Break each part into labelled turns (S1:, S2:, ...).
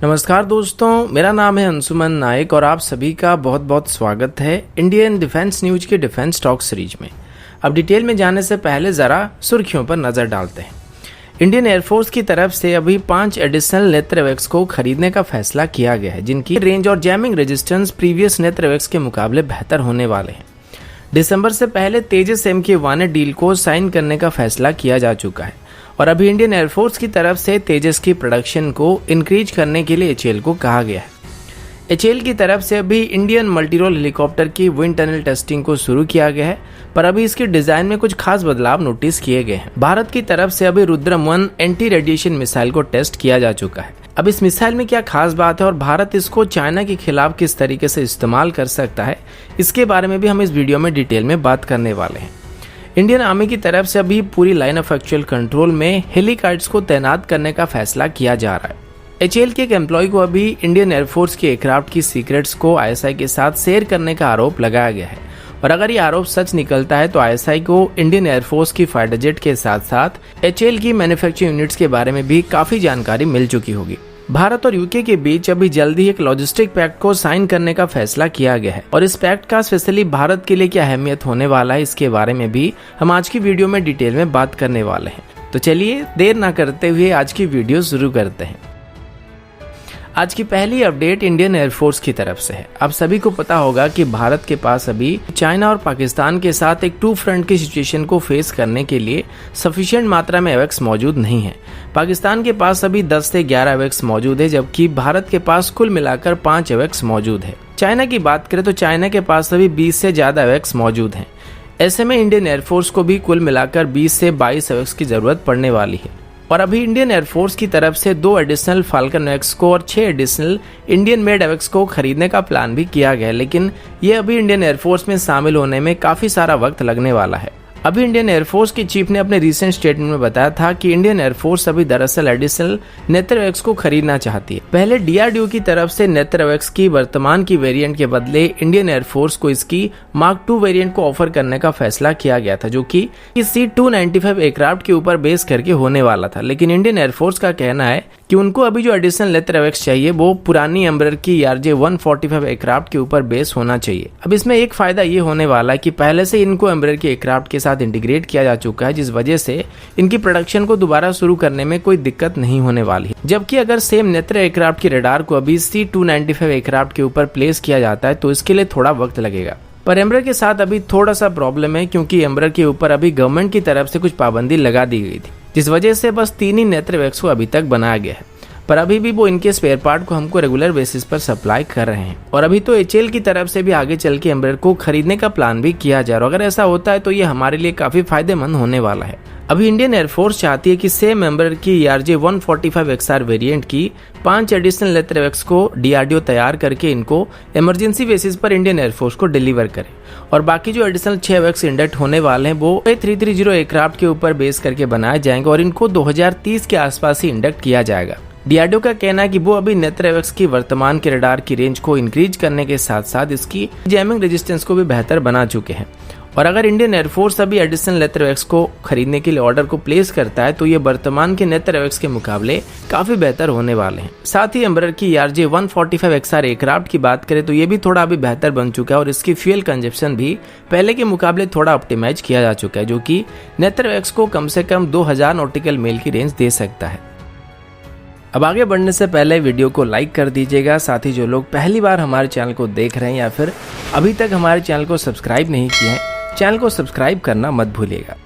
S1: नमस्कार दोस्तों, मेरा नाम है अंशुमन नायक और आप सभी का बहुत बहुत स्वागत है इंडियन डिफेंस न्यूज के डिफेंस टॉक सीरीज में। अब डिटेल में जाने से पहले ज़रा सुर्खियों पर नज़र डालते हैं। इंडियन एयरफोर्स की तरफ से अभी 5 एडिशनल नेत्रवैक्स को खरीदने का फैसला किया गया है, जिनकी रेंज और जैमिंग रेजिस्टेंस प्रीवियस नेत्रवैक्स के मुकाबले बेहतर होने वाले हैं। दिसंबर से पहले तेजस MK1 डील को साइन करने का फैसला किया जा चुका है और अभी इंडियन एयरफोर्स की तरफ से तेजस की प्रोडक्शन को इंक्रीज करने के लिए HAL को कहा गया है। HAL की तरफ से अभी इंडियन मल्टीरोल हेलीकॉप्टर की विंड टनल टेस्टिंग को शुरू किया गया है, पर अभी इसके डिजाइन में कुछ खास बदलाव नोटिस किए गए हैं। भारत की तरफ से अभी रुद्रम 1 एंटी रेडिएशन मिसाइल को टेस्ट किया जा चुका है। अब इस मिसाइल में क्या खास बात है और भारत इसको चाइना के खिलाफ किस तरीके से इस्तेमाल कर सकता है, इसके बारे में भी हम इस वीडियो में डिटेल में बात करने वाले हैं। इंडियन आर्मी की तरफ से अभी पूरी लाइन ऑफ एक्चुअल कंट्रोल में हेलीकाइट्स को तैनात करने का फैसला किया जा रहा है। HAL के एक एम्प्लॉय को अभी इंडियन एयरफोर्स के एयरक्राफ्ट की सीक्रेट्स को ISI के साथ शेयर करने का आरोप लगाया गया है और अगर ये आरोप सच निकलता है तो ISI को इंडियन एयरफोर्स की फाइटर जेट के साथ साथ HAL की मैन्युफैक्चरिंग यूनिट्स के बारे में भी काफी जानकारी मिल चुकी होगी। भारत और UK के बीच अभी जल्दी एक लॉजिस्टिक पैक्ट को साइन करने का फैसला किया गया है और इस पैक्ट का स्पेशली भारत के लिए क्या अहमियत होने वाला है, इसके बारे में भी हम आज की वीडियो में डिटेल में बात करने वाले हैं। तो चलिए देर ना करते हुए आज की वीडियो शुरू करते हैं। आज की पहली अपडेट इंडियन एयरफोर्स की तरफ से है। आप सभी को पता होगा कि भारत के पास अभी चाइना और पाकिस्तान के साथ एक 2 फ्रंट की सिचुएशन को फेस करने के लिए सफिशिएंट मात्रा में AWACS मौजूद नहीं है। पाकिस्तान के पास अभी 10 से 11 AWACS मौजूद है, जबकि भारत के पास कुल मिलाकर 5 AWACS मौजूद है। चाइना की बात करें तो चाइना के पास अभी 20 से ज्यादा AWACS मौजूद हैं। ऐसे में इंडियन एयरफोर्स को भी कुल मिलाकर 20 से 22 AWACS की जरूरत पड़ने वाली है और अभी इंडियन एयरफोर्स की तरफ से 2 एडिशनल फाल्कन AWACS को और 6 एडिशनल इंडियन मेड AWACS को खरीदने का प्लान भी किया गया है, लेकिन ये अभी इंडियन एयरफोर्स में शामिल होने में काफी सारा वक्त लगने वाला है। अभी इंडियन एयरफोर्स के चीफ ने अपने रिसेंट स्टेटमेंट में बताया था कि इंडियन एयरफोर्स अभी दरअसल एडिशनल नेत्रवैक्स को खरीदना चाहती है। पहले DRDO की तरफ से नेत्रवैक्स की वर्तमान की वेरिएंट के बदले इंडियन एयरफोर्स को इसकी मार्क 2 वेरिएंट को ऑफर करने का फैसला किया गया था, जो कि C-295 एयरक्राफ्ट के ऊपर बेस करके होने वाला था। लेकिन इंडियन एयरफोर्स का कहना है कि उनको अभी जो एडिशनल नेत्रवैक्स चाहिए वो पुरानी एम्ब्रेर की RJ-145 एयरक्राफ्ट के ऊपर बेस होना चाहिए। अब इसमें एक फायदा ये होने वाला है कि पहले से इनको एम्ब्रेर के एयरक्राफ्ट के साथ इंटीग्रेट किया जा चुका है, जिस वजह से इनकी प्रोडक्शन को दोबारा शुरू करने में कोई दिक्कत नहीं होने वाली है। जबकि अगर सेम नेत्र एयरक्राफ्ट की रडार को अभी C-295 एयरक्राफ्ट के ऊपर प्लेस किया जाता है तो इसके लिए थोड़ा वक्त लगेगा। पर एम्ब्रेर के साथ अभी थोड़ा सा प्रॉब्लम है, क्योंकि एम्ब्रेर के ऊपर अभी गवर्नमेंट की तरफ से कुछ पाबंदी लगा दी गई थी, जिस वजह से बस 3 ही नेत्रवैक्स को अभी तक बनाया गया है। पर अभी भी वो इनके स्पेयर पार्ट को हमको रेगुलर बेसिस पर सप्लाई कर रहे हैं और अभी तो HAL की तरफ से भी आगे चल के एम्ब्रेर को खरीदने का प्लान भी किया जा रहा है। अगर ऐसा होता है तो ये हमारे लिए काफी फायदेमंद होने वाला है। अभी इंडियन एयरफोर्स चाहती है कि सेम एम्ब्रेर की RJ-145 XR वेरिएंट की 5 एडिशनल नेत्रवैक्स को DRDO तैयार करके इनको इमरजेंसी बेसिस पर इंडियन एयरफोर्स को डिलीवर करे और बाकी जो एडिशनल 6 AWACS इंडक्ट होने वाले हैं वो A330 एयरक्राफ्ट के ऊपर बेस करके बनाए जाएंगे और इनको 2030 के आसपास ही इंडक्ट किया जाएगा। DRDO का कहना है कि वो अभी नेत्र AWACS की वर्तमान के रडार की रेंज को इंक्रीज करने के साथ साथ इसकी जैमिंग रेजिस्टेंस को भी बेहतर बना चुके हैं और अगर इंडियन एयरफोर्स अभी एडिशनल नेत्र AWACS को खरीदने के लिए ऑर्डर को प्लेस करता है तो ये वर्तमान के नेत्र AWACS के मुकाबले काफी बेहतर होने वाले हैं। साथ ही एम्ब्रेर की RJ-145 XR एयरक्राफ्ट की बात करें तो ये भी थोड़ा अभी बेहतर बन चुका है और इसकी फ्यूल कंजप्शन भी पहले के मुकाबले थोड़ा ऑप्टिमाइज किया जा चुका है, जो कि नेत्र AWACS को कम से कम 2000 नॉटिकल मील की रेंज दे सकता है। अब आगे बढ़ने से पहले वीडियो को लाइक कर दीजिएगा। साथ ही जो लोग पहली बार हमारे चैनल को देख रहे हैं या फिर अभी तक हमारे चैनल को सब्सक्राइब नहीं किए हैं, चैनल को सब्सक्राइब करना मत भूलिएगा।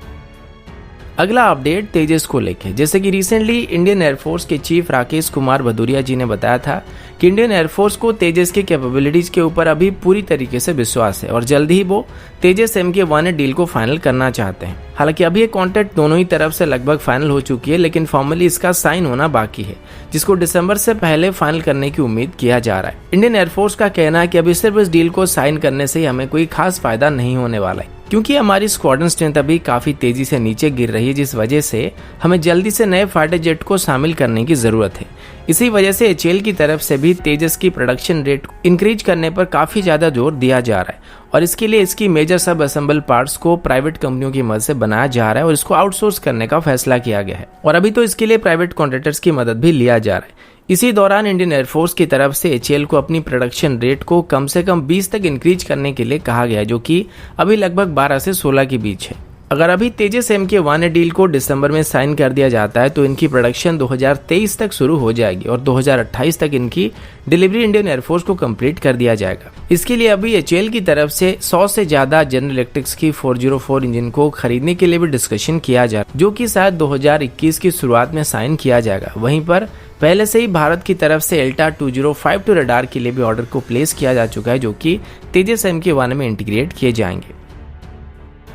S1: अगला अपडेट तेजस को लेके, जैसे कि रिसेंटली इंडियन एयरफोर्स के चीफ राकेश कुमार भदौरिया जी ने बताया था कि इंडियन एयरफोर्स को तेजस की कैपेबिलिटीज के ऊपर अभी पूरी तरीके से विश्वास है और जल्द ही वो तेजस MK1 डील को फाइनल करना चाहते हैं। हालांकि अभी ये कॉन्ट्रैक्ट दोनों ही तरफ से लगभग फाइनल हो चुकी है, लेकिन फॉर्मली इसका साइन होना बाकी है, जिसको दिसंबर से पहले फाइनल करने की उम्मीद किया जा रहा है। इंडियन एयरफोर्स का कहना है कि अभी सिर्फ इस डील को साइन करने से हमें कोई खास फायदा नहीं होने वाला है, क्योंकि हमारी स्क्वाड्रन स्ट्रेंथ अभी काफी तेजी से नीचे गिर रही है, जिस वजह से हमें जल्दी से नए फाइटर जेट को शामिल करने की जरूरत है। इसी वजह से HAL की तरफ से भी तेजस की प्रोडक्शन रेट इंक्रीज करने पर काफी ज्यादा जोर दिया जा रहा है और इसके लिए इसकी मेजर सब असेंबल पार्ट्स को प्राइवेट कंपनियों की मदद से बनाया जा रहा है और इसको आउटसोर्स करने का फैसला किया गया है और अभी तो इसके लिए प्राइवेट कॉन्ट्रैक्टर्स की मदद भी लिया जा रहा है। इसी दौरान इंडियन एयरफोर्स की तरफ से एचएएल को अपनी प्रोडक्शन रेट को कम से कम 20 तक इंक्रीज करने के लिए कहा गया, जो कि अभी लगभग 12 से 16 के बीच है। अगर अभी तेजस MK1 डील को दिसंबर में साइन कर दिया जाता है तो इनकी प्रोडक्शन 2023 तक शुरू हो जाएगी और 2028 तक इनकी डिलीवरी इंडियन एयरफोर्स को कंप्लीट कर दिया जाएगा। इसके लिए अभी एचएएल की तरफ से 100 से ज्यादा जनरल इलेक्ट्रिक्स की 404 इंजन को खरीदने के लिए भी डिस्कशन किया जा रहा है, जो कि शायद 2021 की शुरुआत में साइन किया जाएगा। वहीं पर पहले से ही भारत की तरफ से एल्टा 2052 रडार के लिए भी ऑर्डर को प्लेस किया जा चुका है, जो कि तेजस MK1 में इंटीग्रेट किए जाएंगे।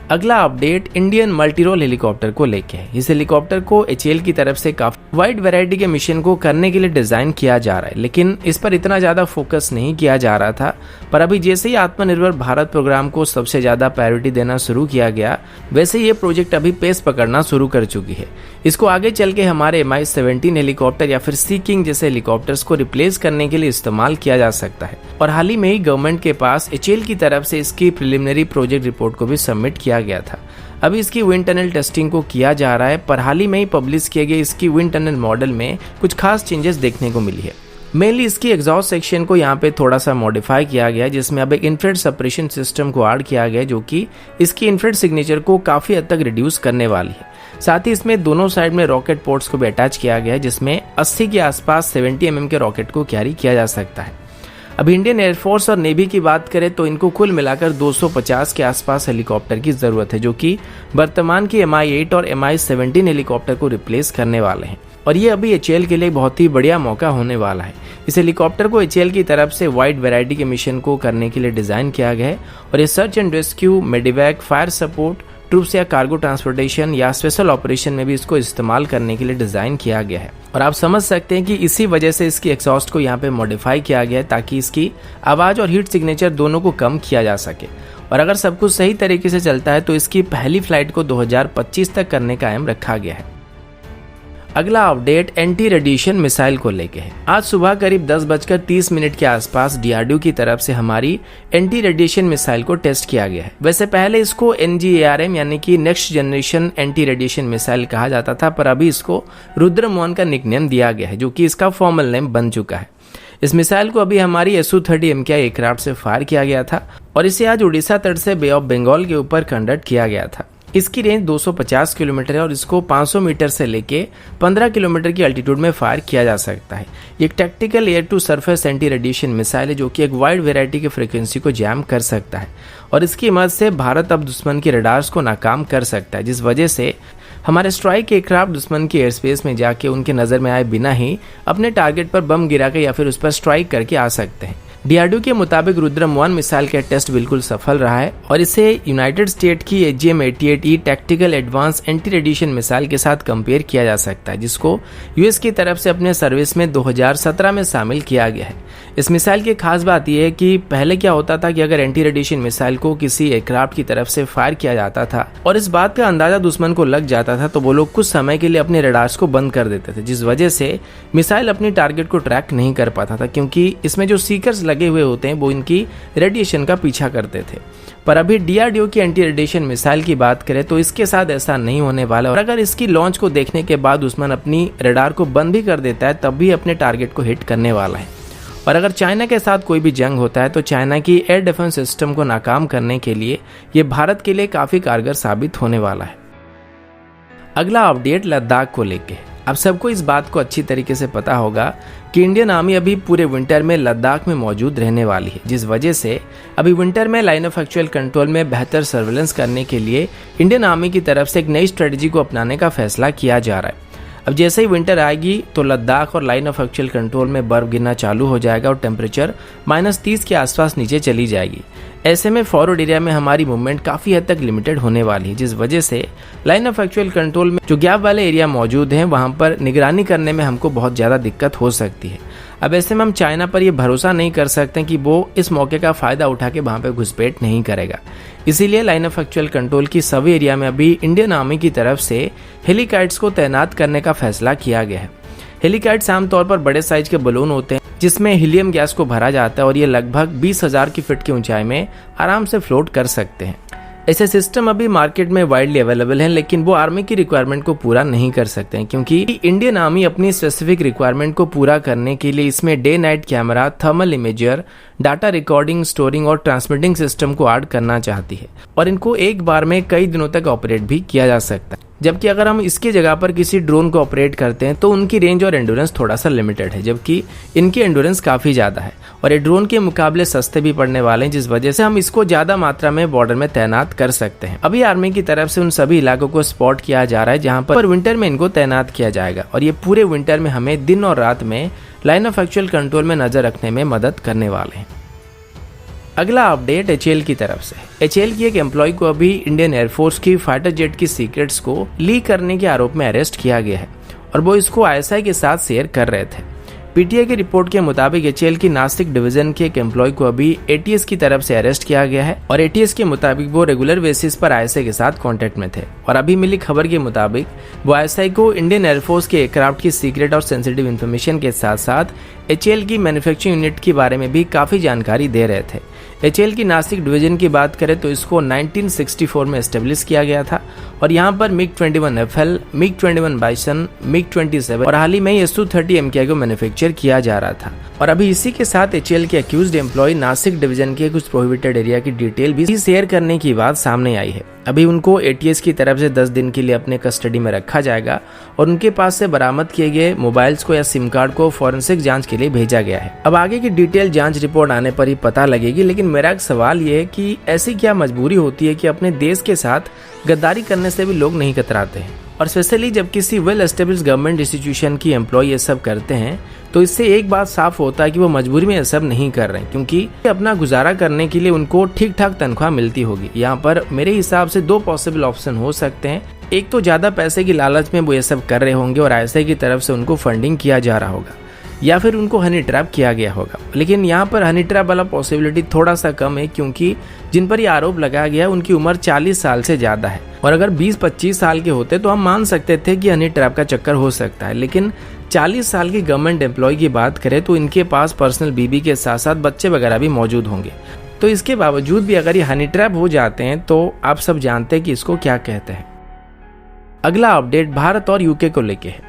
S1: अगला update Indian multi role helicopter को लेके है। इस हेलीकॉप्टर को एचएएल की तरफ से काफी वाइड वैरायटी के मिशन को करने के लिए डिजाइन किया जा रहा है, लेकिन इस पर इतना ज्यादा फोकस नहीं किया जा रहा था। पर अभी जैसे ही आत्मनिर्भर भारत प्रोग्राम को सबसे ज्यादा प्रायोरिटी देना शुरू किया गया, वैसे ये प्रोजेक्ट अभी पेस पकड़ना शुरू कर चुकी है। इसको आगे चल के हमारे MI-17 हेलीकॉप्टर या फिर सी किंग जैसे हेलीकॉप्टर्स को रिप्लेस करने के लिए इस्तेमाल किया जा सकता है। और हाल ही में ही गवर्नमेंट के पास एचएएल की तरफ से इसकी प्रिलिमिनरी प्रोजेक्ट रिपोर्ट को भी सबमिट किया गया था। अभी इसकी विंड टनल टेस्टिंग को किया जा रहा है, पर हाल ही में ही पब्लिश किए गए इसकी विंड टनल मॉडल में कुछ खास चेंजेस देखने को मिली है। मेनली इसकी एग्जॉस्ट सेक्शन को यहाँ पे थोड़ा सा मॉडिफाई किया गया है, जिसमें अब एक इंफ्रारेड सप्रेशन सिस्टम को ऐड किया गया है, जो कि इसकी इंफ्रारेड सिग्नेचर को काफी हद तक रिड्यूस करने वाली है। साथ ही इसमें दोनों साइड में रॉकेट पोर्ट्स को भी अटैच किया गया है, जिसमें 80 के आसपास 70 mm के रॉकेट को कैरी किया जा सकता है। अब इंडियन एयरफोर्स और नेवी की बात करें तो इनको कुल मिलाकर 250 के आसपास हेलीकॉप्टर की जरूरत है, जो कि वर्तमान की MI-8 और MI-17 हेलीकॉप्टर को रिप्लेस करने वाले हैं। और ये अभी एचएएल के लिए बहुत ही बढ़िया मौका होने वाला है। इस हेलीकॉप्टर को एचएएल की तरफ से वाइड वैरायटी के मिशन को करने के लिए डिजाइन किया गया है और ये search and rescue, medevac, fire support, troops या कार्गो ट्रांसपोर्टेशन या स्पेशल ऑपरेशन में भी इसको इस्तेमाल करने के लिए डिजाइन किया गया है। और आप समझ सकते हैं कि इसी वजह से इसकी एग्जॉस्ट को यहाँ पे मॉडिफाई किया गया है, ताकि इसकी आवाज और हीट सिग्नेचर दोनों को कम किया जा सके। और अगर सब कुछ सही तरीके से चलता है तो इसकी पहली फ्लाइट को 2025 तक करने का एम रखा गया है। अगला अपडेट एंटी रेडिएशन मिसाइल को लेके है। आज सुबह करीब 10:30 के आसपास डीआरडीओ की तरफ से हमारी एंटी रेडिएशन मिसाइल को टेस्ट किया गया है। वैसे पहले इसको NGARM यानी कि next generation anti radiation missile कहा जाता था, पर अभी इसको रुद्रम-1 का निकनेम दिया गया है, जो कि इसका फॉर्मल नेम बन चुका है। इस मिसाइल को अभी हमारी Su-30 MKI एयरक्राफ्ट से फायर किया गया था और इसे आज उड़ीसा तट से बे ऑफ बंगाल के ऊपर कंडक्ट किया गया था। इसकी रेंज 250 किलोमीटर है और इसको 500 मीटर से लेके 15 किलोमीटर की अल्टीट्यूड में फायर किया जा सकता है। ये एक tactical air to surface anti radiation missile है, जो कि एक वाइड वेराइटी की फ्रीक्वेंसी को जैम कर सकता है और इसकी मदद से भारत अब दुश्मन के रडार्स को नाकाम कर सकता है, जिस वजह से हमारे स्ट्राइक एयरक्राफ्ट दुश्मन के एयर स्पेस में जाके उनके नजर में आए बिना ही अपने टारगेट पर बम गिरा के या फिर उस पर स्ट्राइक करके आ सकते हैं। डीआरडीओ के मुताबिक रुद्रम-1 मिसाइल का टेस्ट बिल्कुल सफल रहा है और इसे यूनाइटेड स्टेट की AGM-88E tactical advance anti radiation missile के साथ कंपेयर किया जा सकता है, जिसको यूएस की तरफ से अपने सर्विस में 2017 में शामिल किया गया है। इस मिसाइल की खास बात यह है कि पहले क्या होता था कि अगर एंटी रेडिएशन मिसाइल को किसी एयरक्राफ्ट की तरफ से फायर किया जाता था और इस बात का अंदाजा दुश्मन को लग जाता था, तो वो लोग कुछ समय के लिए अपने रडार्स को बंद कर देते थे, जिस वजह से मिसाइल अपनी टारगेट को ट्रैक नहीं कर पाता था, क्योंकि इसमें जो सीकर्स लगे हुए होते हैं वो इनकी रेडिएशन का पीछा करते थे। पर अभी डीआरडीओ की एंटी रेडिएशन मिसाइल की बात करें तो इसके साथ ऐसा नहीं होने वाला और अगर इसकी लॉन्च को देखने के बाद दुश्मन अपनी रडार को बंद भी कर देता है तब भी अपने टारगेट को हिट करने वाला है। और अगर चाइना के साथ कोई भी जंग होता है तो चाइना की एयर डिफेंस सिस्टम को नाकाम करने के लिए ये भारत के लिए काफी कारगर साबित होने वाला है। अगला अपडेट लद्दाख को लेके। अब सबको इस बात को अच्छी तरीके से पता होगा कि इंडियन आर्मी अभी पूरे विंटर में लद्दाख में मौजूद रहने वाली है, जिस वजह से अभी विंटर में लाइन ऑफ एक्चुअल कंट्रोल में बेहतर सर्वेलेंस करने के लिए इंडियन आर्मी की तरफ से एक नई स्ट्रेटजी को अपनाने का फैसला किया जा रहा है। अब जैसे ही विंटर आएगी तो लद्दाख और लाइन ऑफ एक्चुअल कंट्रोल में बर्फ गिरना चालू हो जाएगा और टेम्परेचर -30 के आसपास नीचे चली जाएगी। ऐसे में फॉरवर्ड एरिया में हमारी मूवमेंट काफ़ी हद तक लिमिटेड होने वाली है, जिस वजह से लाइन ऑफ एक्चुअल कंट्रोल में जो गैप वाले एरिया मौजूद हैं वहाँ पर निगरानी करने में हमको बहुत ज़्यादा दिक्कत हो सकती है। अब ऐसे में हम चाइना पर ये भरोसा नहीं कर सकते कि वो इस मौके का फ़ायदा उठा के वहाँ पर घुसपैठ नहीं करेगा। इसीलिए लाइन ऑफ एक्चुअल कंट्रोल की सभी एरिया में अभी इंडियन आर्मी की तरफ से हेलीकाइट्स को तैनात करने का फैसला किया गया है। हेलीकाइट्स आमतौर पर बड़े साइज के बलून होते हैं जिसमें हीलियम गैस को भरा जाता है और ये लगभग 20,000 की फीट की ऊंचाई में आराम से फ्लोट कर सकते हैं। ऐसे सिस्टम अभी मार्केट में वाइडली अवेलेबल हैं, लेकिन वो आर्मी की रिक्वायरमेंट को पूरा नहीं कर सकते हैं, क्योंकि इंडियन आर्मी अपनी स्पेसिफिक रिक्वायरमेंट को पूरा करने के लिए इसमें day night camera, thermal imager, data recording, storing और ट्रांसमिटिंग सिस्टम को ऐड करना चाहती है, और इनको एक बार में कई दिनों तक ऑपरेट भी किया जा सकता है। जबकि अगर हम इसकी जगह पर किसी ड्रोन को ऑपरेट करते हैं तो उनकी रेंज और एंडोरेंस थोड़ा सा लिमिटेड है, जबकि इनकी एंडोरेंस काफ़ी ज़्यादा है और ये ड्रोन के मुकाबले सस्ते भी पड़ने वाले हैं, जिस वजह से हम इसको ज़्यादा मात्रा में बॉर्डर में तैनात कर सकते हैं। अभी आर्मी की तरफ से उन सभी इलाकों को स्पॉट किया जा रहा है जहाँ पर विंटर में इनको तैनात किया जाएगा, और ये पूरे विंटर में हमें दिन और रात में लाइन ऑफ एक्चुअल कंट्रोल में नजर रखने में मदद करने वाले हैं। अगला अपडेट एचएएल की तरफ से। एचएएल की एक एम्प्लॉय को अभी इंडियन एयरफोर्स की फाइटर जेट की सीक्रेट्स को लीक करने के आरोप में अरेस्ट किया गया है, और वो इसको आईएसआई के साथ शेयर कर रहे थे। पीटीआई की रिपोर्ट के मुताबिक एचएएल की नासिक डिवीजन के एक एम्प्लॉय को अभी एटीएस की तरफ से अरेस्ट किया गया है, और एटीएस के मुताबिक वो रेगुलर बेसिस पर आईएसआई के साथ कांटेक्ट में थे, और अभी मिली खबर के मुताबिक वो आईएसआई को इंडियन एयरफोर्स के एयरक्राफ्ट की सीक्रेट और सेंसिटिव इन्फॉर्मेशन के साथ साथ एचएएल की मैन्युफैक्चरिंग यूनिट के बारे में भी काफी जानकारी दे रहे थे। एचएएल की नासिक डिवीजन की बात करें तो इसको 1964 में एस्टेब्लिश किया गया था, और यहाँ पर MiG-21FL, MiG-21 बाइसन, MiG-27 और हाल ही में Su-30 MKI को मैन्युफैक्चर किया जा रहा था। और अभी इसी के साथ एचएएल के अक्यूज्ड एम्प्लॉय नासिक डिवीजन के कुछ प्रोहिबिटेड एरिया की डिटेल भी शेयर करने की बात सामने आई है। अभी उनको एटीएस की तरफ से 10 दिन के लिए अपने कस्टडी में रखा जाएगा, और उनके पास से बरामद किए गए मोबाइल्स को या सिम कार्ड को फॉरेंसिक जांच के लिए भेजा गया है। अब आगे की डिटेल जांच रिपोर्ट आने पर ही पता लगेगी, लेकिन मेरा एक सवाल ये है कि ऐसी क्या मजबूरी होती है कि अपने देश के साथ गद्दारी करने से भी लोग नहीं कतराते हैं, और स्पेशली जब किसी वेल एस्टेब्लिश्ड गवर्नमेंट इंस्टीट्यूशन की एम्प्लॉय ये सब करते हैं तो इससे एक बात साफ होता है कि वो मजबूरी में ये सब नहीं कर रहे हैं, क्योंकि अपना गुजारा करने के लिए उनको ठीक ठाक तनख्वाह मिलती होगी। यहाँ पर मेरे हिसाब से 2 पॉसिबल ऑप्शन हो सकते हैं। एक तो ज्यादा पैसे की लालच में वो ये सब कर रहे होंगे और आईएसआई की तरफ से उनको फंडिंग किया जा रहा होगा, या फिर उनको हनी ट्रैप किया गया होगा। लेकिन यहाँ पर हनी ट्रैप वाला पॉसिबिलिटी थोड़ा सा कम है, क्योंकि जिन पर यह आरोप लगाया गया है उनकी उम्र 40 साल से ज्यादा है, और अगर 20-25 साल के होते तो हम मान सकते थे कि हनी ट्रैप का चक्कर हो सकता है। लेकिन 40 साल की गवर्नमेंट एम्प्लॉय की बात करें तो इनके पास पर्सनल बीबी के साथ साथ बच्चे वगैरह भी मौजूद होंगे, तो इसके बावजूद भी अगर ये हनी ट्रैप हो जाते हैं तो आप सब जानते हैं कि इसको क्या कहते हैं। अगला अपडेट भारत और यूके को लेके है।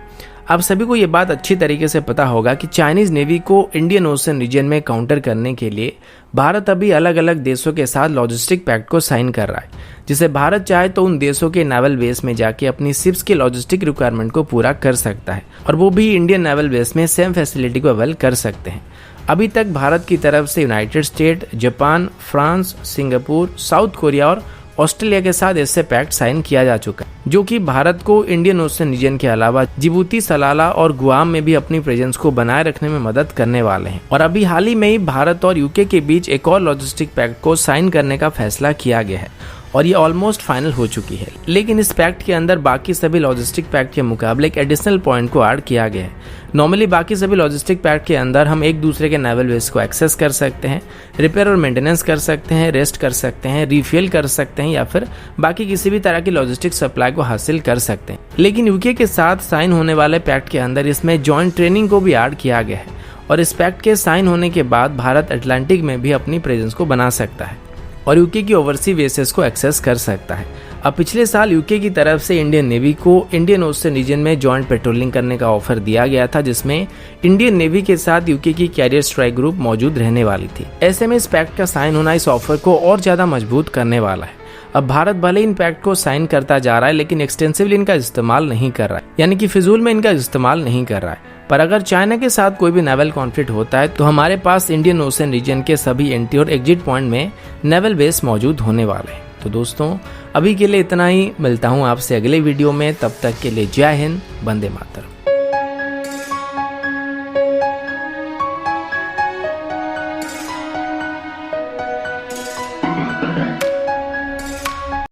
S1: आप सभी को ये बात अच्छी तरीके से पता होगा कि चाइनीज नेवी को इंडियन ओशन रीजन में काउंटर करने के लिए भारत अभी अलग अलग देशों के साथ लॉजिस्टिक पैक्ट को साइन कर रहा है, जिसे भारत चाहे तो उन देशों के नेवल बेस में जाके अपनी शिप्स के लॉजिस्टिक रिक्वायरमेंट को पूरा कर सकता है, और वो भी इंडियन नेवल बेस में सेम फैसिलिटी को अवेल कर सकते हैं। अभी तक भारत की तरफ से United state, Japan, France, Singapore, south Korea और ऑस्ट्रेलिया के साथ ऐसे पैक्ट साइन किया जा चुका है, जो कि भारत को इंडियन ओशन रीजन के अलावा जिबूती, सलाला और गुआम में भी अपनी प्रेजेंस को बनाए रखने में मदद करने वाले हैं। और अभी हाल ही में ही भारत और यूके के बीच एक और लॉजिस्टिक पैक्ट को साइन करने का फैसला किया गया है, और ये ऑलमोस्ट फाइनल हो चुकी है। लेकिन इस पैक्ट के अंदर बाकी सभी लॉजिस्टिक पैक्ट के मुकाबले एक एडिशनल पॉइंट को ऐड किया गया है। नॉर्मली बाकी सभी लॉजिस्टिक पैक्ट के अंदर हम एक दूसरे के नेवल बेस को एक्सेस कर सकते हैं, रिपेयर और मेंटेनेंस कर सकते हैं, रेस्ट कर सकते हैं, रिफ्यूल कर सकते हैं, या फिर बाकी किसी भी तरह की लॉजिस्टिक सप्लाई को हासिल कर सकते हैं। लेकिन यूके के साथ साइन होने वाले पैक्ट के अंदर इसमें जॉइंट ट्रेनिंग को भी ऐड किया गया है, और इस पैक्ट के साइन होने के बाद भारत अटलांटिक में भी अपनी प्रेजेंस को बना सकता है और यूके की ओवरसी बेसेस को एक्सेस कर सकता है। अब पिछले साल यूके की तरफ से इंडियन नेवी को इंडियन ओशन रीजन में जॉइंट पेट्रोलिंग करने का ऑफर दिया गया था, जिसमें इंडियन नेवी के साथ यूके की कैरियर स्ट्राइक ग्रुप मौजूद रहने वाली थी। ऐसे में इस पैक्ट का साइन होना इस ऑफर को और ज्यादा मजबूत करने वाला है। अब भारत भले इन पैक्ट को साइन करता जा रहा है, लेकिन एक्सटेंसिवली इनका इस्तेमाल नहीं कर रहा है, यानी कि फिजूल में इनका इस्तेमाल नहीं कर रहा है। पर अगर चाइना के साथ कोई भी नेवल कॉन्फ्लिक्ट होता है तो हमारे पास इंडियन ओशन रीजन के सभी एंट्री और एग्जिट पॉइंट में नेवल बेस मौजूद होने वाले हैं। तो दोस्तों, अभी के लिए इतना ही। मिलता हूँ आपसे अगले वीडियो में, तब तक के लिए जय हिंद, वंदे मातरम।